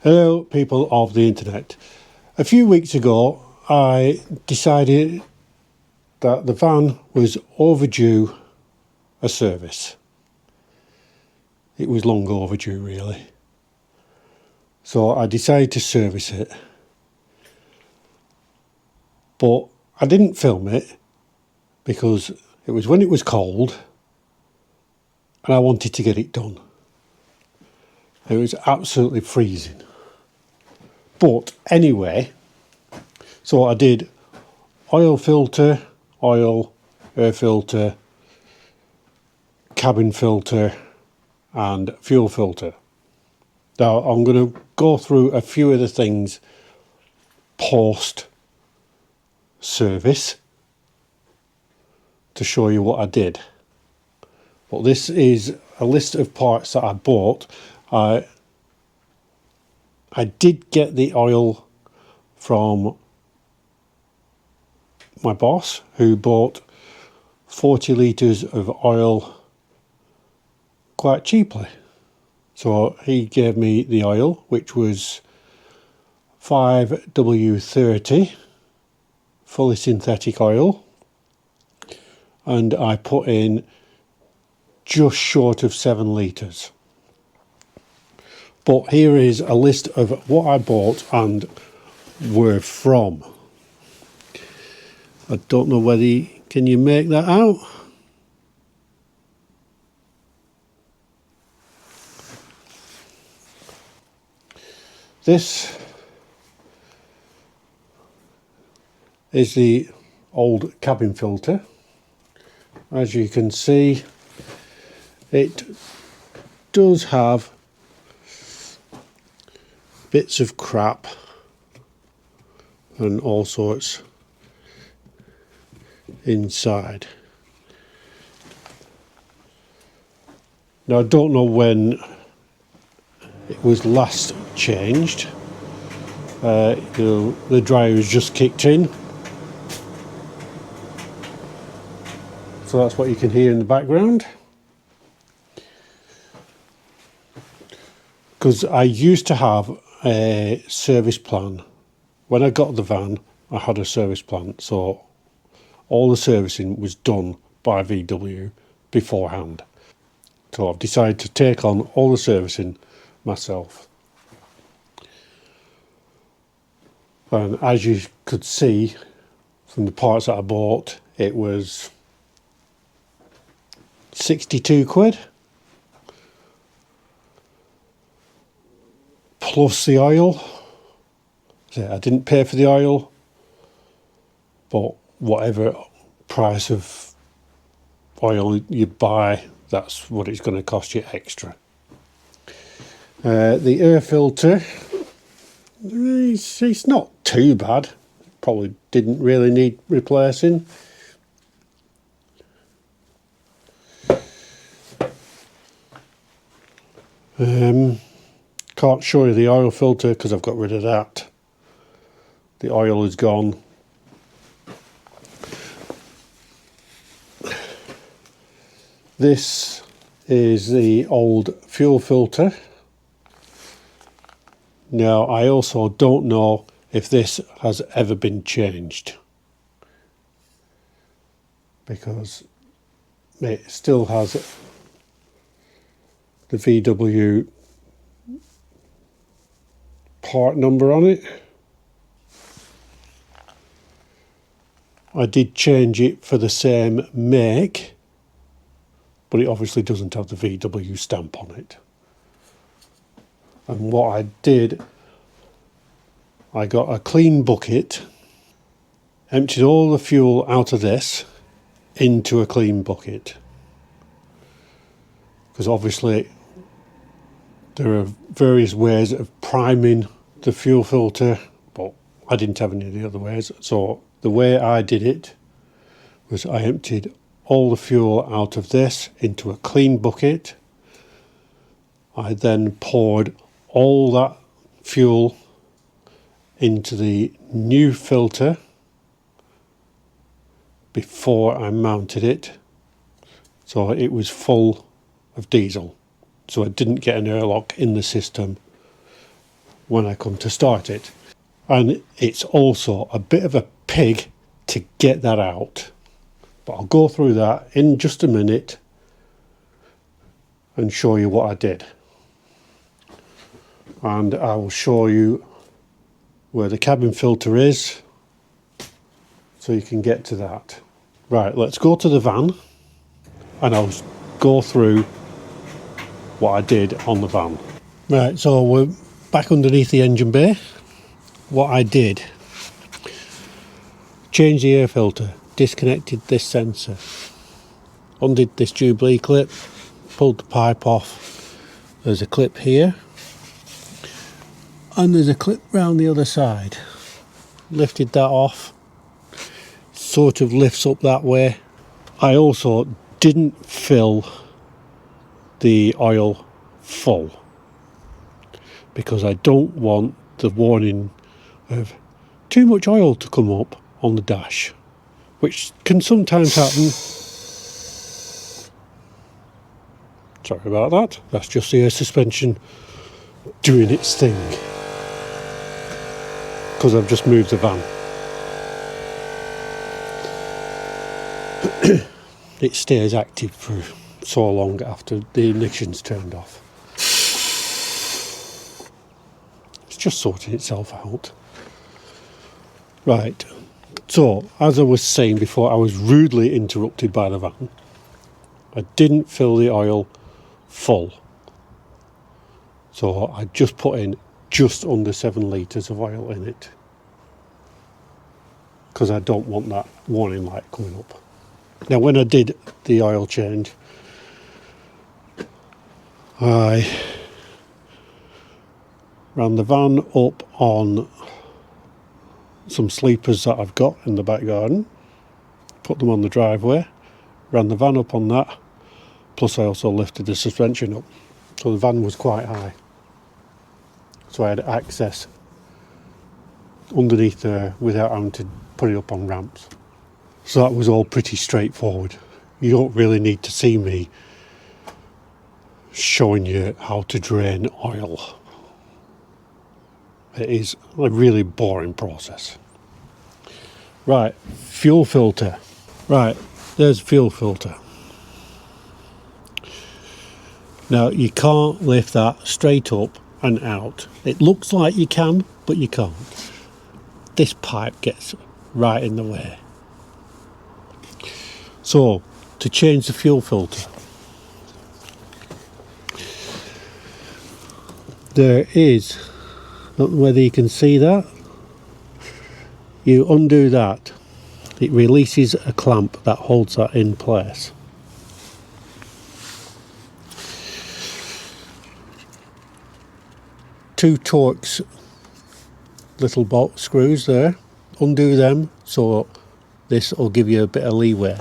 Hello people of the internet. A few weeks ago I decided that the van was overdue a service. It was long overdue really. So I decided to service it. But I didn't film it because it was when it was cold and I wanted to get it done. It was absolutely freezing. But anyway, so I did oil filter, oil, air filter, cabin filter and fuel filter. Now I'm going to go through a few of the things post service to show you what I did. But this is a list of parts that I bought. I did get the oil from my boss, who bought 40 litres of oil quite cheaply. So he gave me the oil, which was 5W30 fully synthetic oil, and I put in just short of 7 litres. But here is a list of what I bought and where from. I don't know whether can you make that out? This is the old cabin filter. As you can see, it does have bits of crap and all sorts inside. Now I don't know when it was last changed. The dryer has just kicked in, so that's what you can hear in the background. Because I used to have a service plan. When I got the van, I had a service plan, so all the servicing was done by VW beforehand. So I've decided to take on all the servicing myself. And as you could see from the parts that I bought, it was 62 quid. Plus the oil. I didn't pay for the oil, but whatever price of oil you buy, that's what it's going to cost you extra. The air filter, it's not too bad. Probably didn't really need replacing. Can't show you the oil filter because I've got rid of that. The oil is gone. This is the old fuel filter. Now I also don't know if this has ever been changed, because it still has the VW part number on it. I did change it for the same make, but it obviously doesn't have the VW stamp on it. And what I did, I got a clean bucket, emptied all the fuel out of this into a clean bucket, because obviously there are various ways of priming the fuel filter, but I didn't have any of the other ways. So the way I did it was I emptied all the fuel out of this into a clean bucket. I then poured all that fuel into the new filter before I mounted it, so it was full of diesel, so I didn't get an airlock in the system when I come to start it. And it's also a bit of a pig to get that out. But I'll go through that in just a minute and show you what I did. And I will show you where the cabin filter is so you can get to that. Right, let's go to the van and I'll go through what I did on the van. Right, so we're back underneath the engine bay. What I did, changed the air filter, disconnected this sensor, undid this Jubilee clip, pulled the pipe off. There's a clip here and there's a clip round the other side. Lifted that off, sort of lifts up that way. I also didn't fill the oil full because I don't want the warning of too much oil to come up on the dash, which can sometimes happen. Sorry about that. That's just the air suspension doing its thing because I've just moved the van. It stays active for so long after the ignition's turned off. It's just sorting itself out. Right, so as I was saying before, I was rudely interrupted by the van. I didn't fill the oil full, so I just put in just under 7 litres of oil in it because I don't want that warning light coming up. Now when I did the oil change, I ran the van up on some sleepers that I've got in the back garden, put them on the driveway, ran the van up on that, plus I also lifted the suspension up. So the van was quite high, so I had access underneath there without having to put it up on ramps. So that was all pretty straightforward. You don't really need to see me showing you how to drain oil. It is a really boring process. Right, fuel filter. Right, there's fuel filter. Now you can't lift that straight up and out. It looks like you can, but you can't. This pipe gets right in the way. So, to change the fuel filter, there is, I don't know whether you can see that, you undo that, it releases a clamp that holds that in place. Two Torx little bolt screws there, undo them so this will give you a bit of leeway.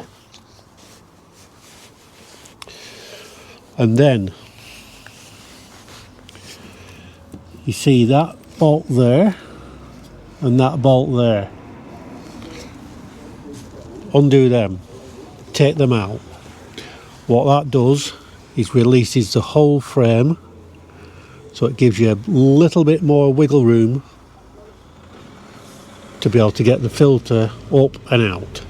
And then you see that bolt there and that bolt there. Undo them, take them out. What that does is releases the whole frame, so it gives you a little bit more wiggle room to be able to get the filter up and out.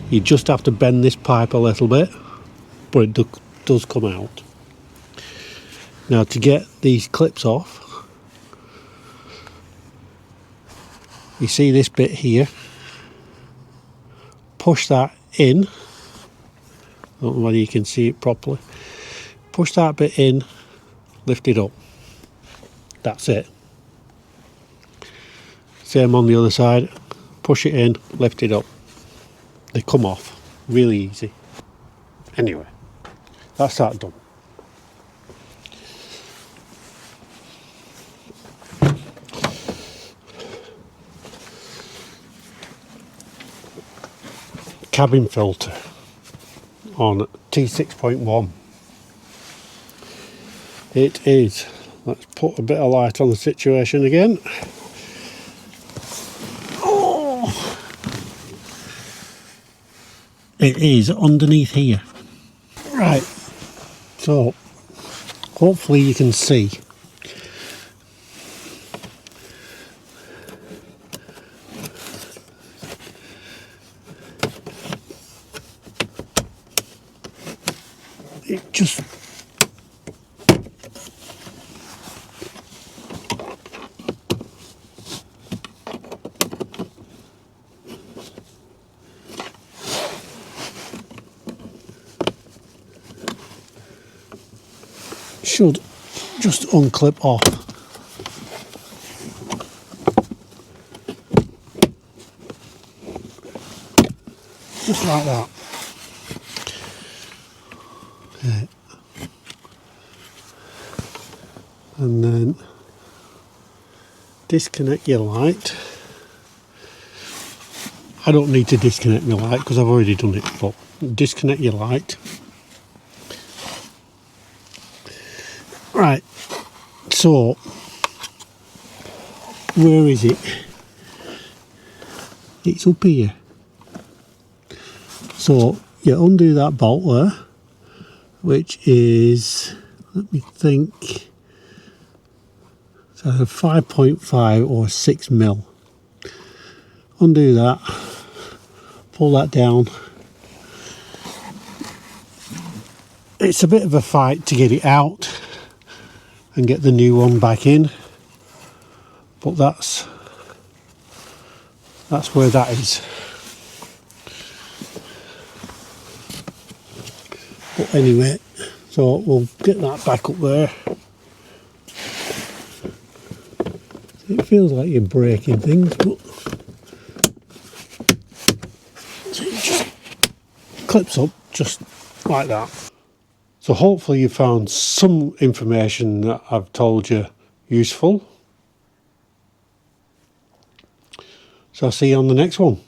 You just have to bend this pipe a little bit, but it does come out. Now to get these clips off, you see this bit here, push that in, I don't know whether you can see it properly, push that bit in, lift it up, that's it. Same on the other side, push it in, lift it up, they come off, really easy. Anyway, that's that done. Cabin filter on T6.1. It is, let's put a bit of light on the situation again. Oh, it is underneath here. Right, so hopefully you can see. just should just unclip off. Just like that. Okay. And then disconnect your light. I don't need to disconnect my light because I've already done it, but disconnect your light. Right, so where is it? It's up here. So you undo that bolt there, which is, let me think, so 5.5 or 6 mil. Undo that, pull that down. It's a bit of a fight to get it out and get the new one back in, but that's where that is. But anyway, so we'll get that back up there. It feels like you're breaking things, but so it just clips up just like that. So hopefully you found some information that I've told you useful. So I'll see you on the next one.